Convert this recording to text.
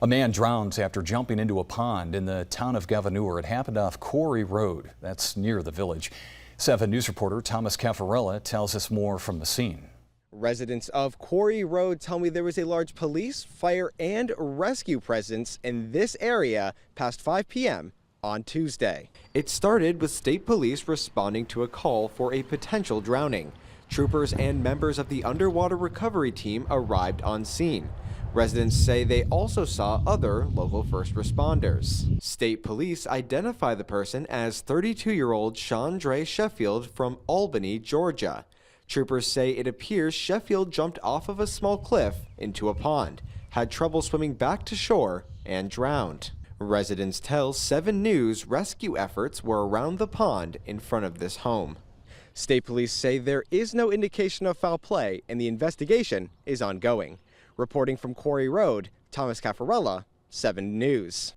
A man drowns after jumping into a pond in the town of Gouverneur. It happened off Quarry Road. That's near the village. 7 News reporter Thomas Caffarella tells us more from the scene. Residents of Quarry Road tell me there was a large police, fire, and rescue presence in this area past 5 p.m. on Tuesday. It started with state police responding to a call for a potential drowning. Troopers and members of the underwater recovery team arrived on scene. Residents say they also saw other local first responders. State police identify the person as 32-year-old Chandra Sheffield from Albany, Georgia. Troopers say it appears Sheffield jumped off of a small cliff into a pond, had trouble swimming back to shore, and drowned. Residents tell 7 News rescue efforts were around the pond in front of this home. State police say there is no indication of foul play and the investigation is ongoing. Reporting from Quarry Road, Thomas Caffarella, 7 News.